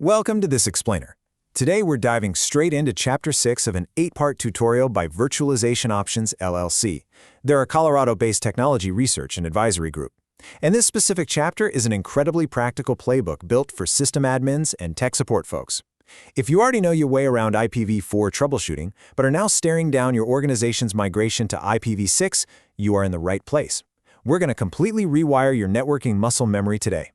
Welcome to this explainer. Today we're diving straight into Chapter 6 of an 8-part tutorial by Virtualization Options LLC. They're a Colorado-based technology research and advisory group. And this specific chapter is an incredibly practical playbook built for system admins and tech support folks. If you already know your way around IPv4 troubleshooting, but are now staring down your organization's migration to IPv6, you are in the right place. We're going to completely rewire your networking muscle memory today.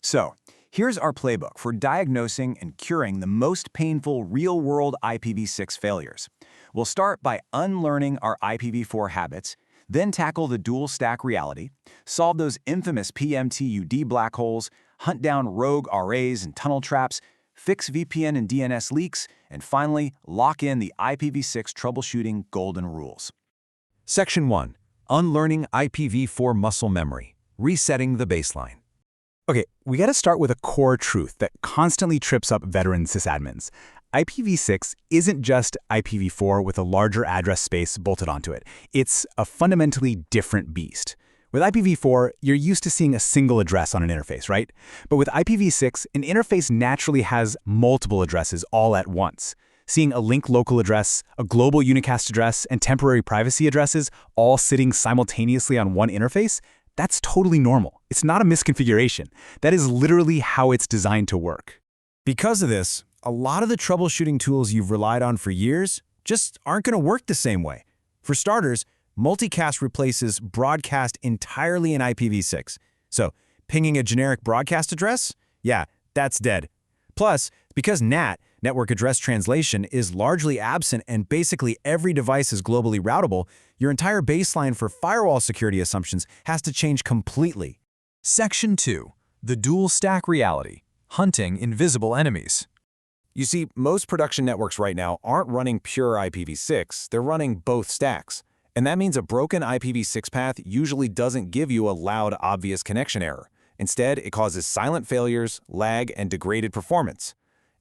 So, here's our playbook for diagnosing and curing the most painful real-world IPv6 failures. We'll start by unlearning our IPv4 habits, then tackle the dual-stack reality, solve those infamous PMTUD black holes, hunt down rogue RAs and tunnel traps, fix VPN and DNS leaks, and finally, lock in the IPv6 troubleshooting golden rules. Section 1. Unlearning IPv4 muscle memory. Resetting the baseline. Okay, we got to start with a core truth that constantly trips up veteran sysadmins. IPv6 isn't just IPv4 with a larger address space bolted onto it. It's a fundamentally different beast. With IPv4, you're used to seeing a single address on an interface, right? But with IPv6, an interface naturally has multiple addresses all at once. Seeing a link local address, a global unicast address, and temporary privacy addresses all sitting simultaneously on one interface, that's totally normal. It's not a misconfiguration. That is literally how it's designed to work. Because of this, a lot of the troubleshooting tools you've relied on for years just aren't going to work the same way. For starters, multicast replaces broadcast entirely in IPv6. So, pinging a generic broadcast address? Yeah, that's dead. Plus, because NAT, network address translation, is largely absent and basically every device is globally routable, your entire baseline for firewall security assumptions has to change completely. Section 2. The dual-stack reality. Hunting invisible enemies. You see, most production networks right now aren't running pure IPv6, they're running both stacks. And that means a broken IPv6 path usually doesn't give you a loud, obvious connection error. Instead, it causes silent failures, lag, and degraded performance.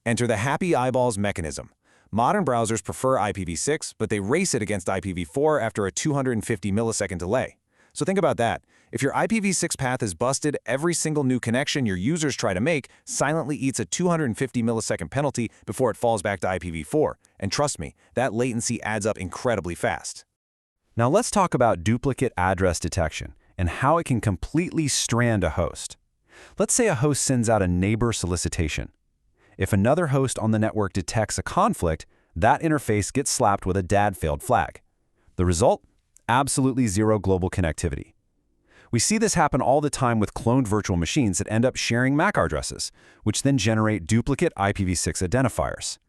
Enter the happy eyeballs mechanism. Modern browsers prefer IPv6, but they race it against IPv4 after a 250 millisecond delay. So think about that. If your IPv6 path is busted, every single new connection your users try to make silently eats a 250 millisecond penalty before it falls back to IPv4. And trust me, that latency adds up incredibly fast. Now let's talk about duplicate address detection and how it can completely strand a host. Let's say a host sends out a neighbor solicitation. If another host on the network detects a conflict, that interface gets slapped with a DAD failed flag. The result? Absolutely zero global connectivity. We see this happen all the time with cloned virtual machines that end up sharing MAC addresses, which then generate duplicate IPv6 identifiers.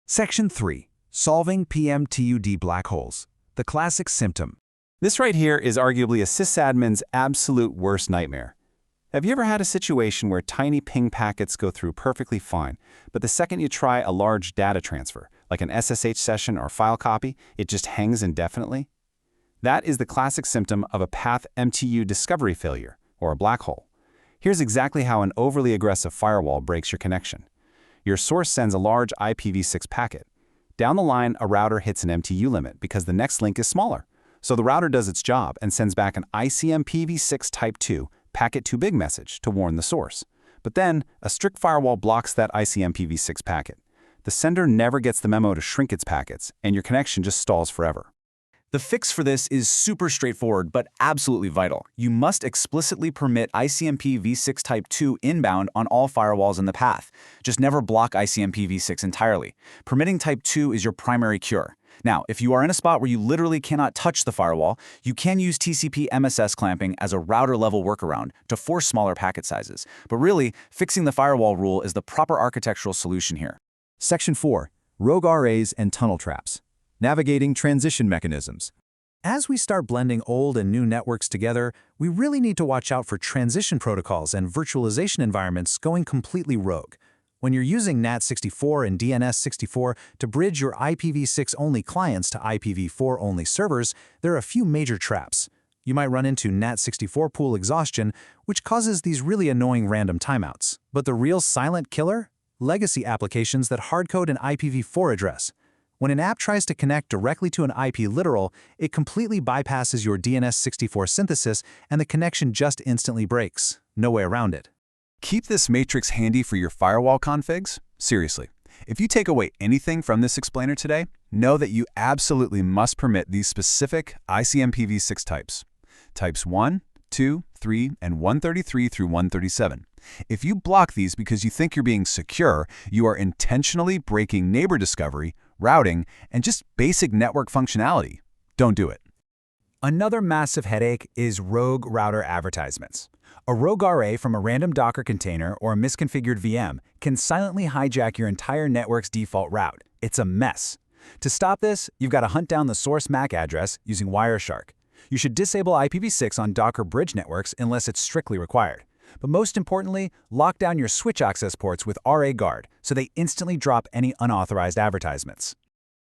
Section 3. Solving PMTUD black holes. The classic symptom. This right here is arguably a sysadmin's absolute worst nightmare. Have you ever had a situation where tiny ping packets go through perfectly fine, but the second you try a large data transfer, like an SSH session or file copy, it just hangs indefinitely? That is the classic symptom of a path MTU discovery failure, or a black hole. Here's exactly how an overly aggressive firewall breaks your connection. Your source sends a large IPv6 packet. Down the line, a router hits an MTU limit because the next link is smaller. So the router does its job and sends back an ICMPv6 type 2 packet too big message to warn the source. But then, a strict firewall blocks that ICMPv6 packet. The sender never gets the memo to shrink its packets, and your connection just stalls forever. The fix for this is super straightforward, but absolutely vital. You must explicitly permit ICMPv6 type 2 inbound on all firewalls in the path. Just never block ICMPv6 entirely. Permitting type 2 is your primary cure. Now, if you are in a spot where you literally cannot touch the firewall, you can use TCP MSS clamping as a router-level workaround to force smaller packet sizes. But really, fixing the firewall rule is the proper architectural solution here. Section 4. Rogue RAs and tunnel traps. Navigating transition mechanisms. As we start blending old and new networks together, we really need to watch out for transition protocols and virtualization environments going completely rogue. When you're using NAT64 and DNS64 to bridge your IPv6-only clients to IPv4-only servers, there are a few major traps. You might run into NAT64 pool exhaustion, which causes these really annoying random timeouts. But the real silent killer? Legacy applications that hardcode an IPv4 address. When an app tries to connect directly to an IP literal, it completely bypasses your DNS64 synthesis and the connection just instantly breaks. No way around it. Keep this matrix handy for your firewall configs. Seriously, if you take away anything from this explainer today, know that you absolutely must permit these specific ICMPv6 types. Types 1, 2, 3, and 133 through 137. If you block these because you think you're being secure, you are intentionally breaking neighbor discovery, routing, and just basic network functionality. Don't do it. Another massive headache is rogue router advertisements. A rogue RA from a random Docker container or a misconfigured VM can silently hijack your entire network's default route. It's a mess. To stop this, you've got to hunt down the source MAC address using Wireshark. You should disable IPv6 on Docker bridge networks unless it's strictly required. But most importantly, lock down your switch access ports with RA Guard so they instantly drop any unauthorized advertisements.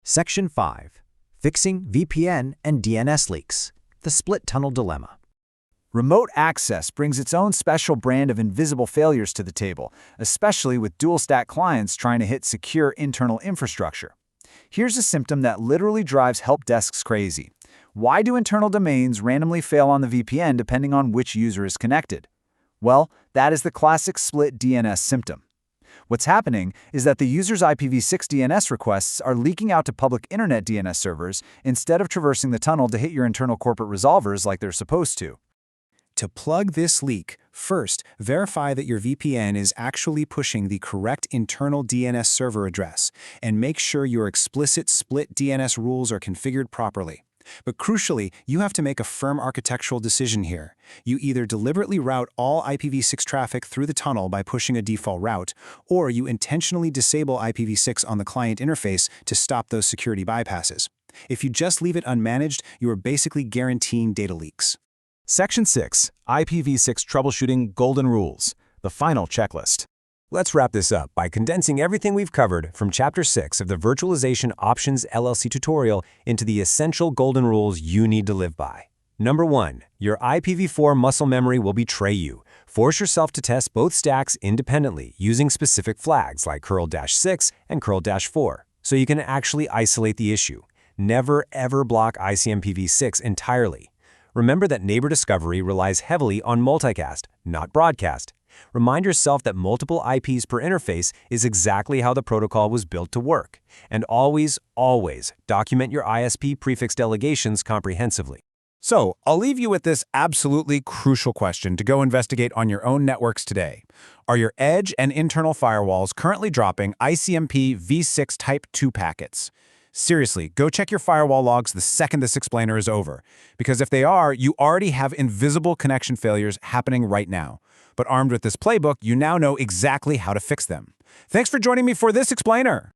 Section 5. Fixing VPN and DNS leaks. The split tunnel dilemma. Remote access brings its own special brand of invisible failures to the table, especially with dual-stack clients trying to hit secure internal infrastructure. Here's a symptom that literally drives help desks crazy. Why do internal domains randomly fail on the VPN depending on which user is connected? Well, that is the classic split DNS symptom. What's happening is that the user's IPv6 DNS requests are leaking out to public internet DNS servers instead of traversing the tunnel to hit your internal corporate resolvers like they're supposed to. To plug this leak, first, verify that your VPN is actually pushing the correct internal DNS server address, and make sure your explicit split DNS rules are configured properly. But crucially, you have to make a firm architectural decision here. You either deliberately route all IPv6 traffic through the tunnel by pushing a default route, or you intentionally disable IPv6 on the client interface to stop those security bypasses. If you just leave it unmanaged, you are basically guaranteeing data leaks. Section 6. IPv6 Troubleshooting Golden Rules. The final checklist. Let's wrap this up by condensing everything we've covered from Chapter 6 of the Virtualization Options LLC tutorial into the essential golden rules you need to live by. Number 1. Your IPv4 muscle memory will betray you. Force yourself to test both stacks independently using specific flags like curl-6 and curl-4 so you can actually isolate the issue. Never ever block ICMPv6 entirely. Remember that neighbor discovery relies heavily on multicast, not broadcast. Remind yourself that multiple IPs per interface is exactly how the protocol was built to work. And always, always document your ISP prefix delegations comprehensively. So, I'll leave you with this absolutely crucial question to go investigate on your own networks today. Are your edge and internal firewalls currently dropping ICMP v6 Type 2 packets? Seriously, go check your firewall logs the second this explainer is over. Because if they are, you already have invisible connection failures happening right now. But armed with this playbook, you now know exactly how to fix them. Thanks for joining me for this explainer.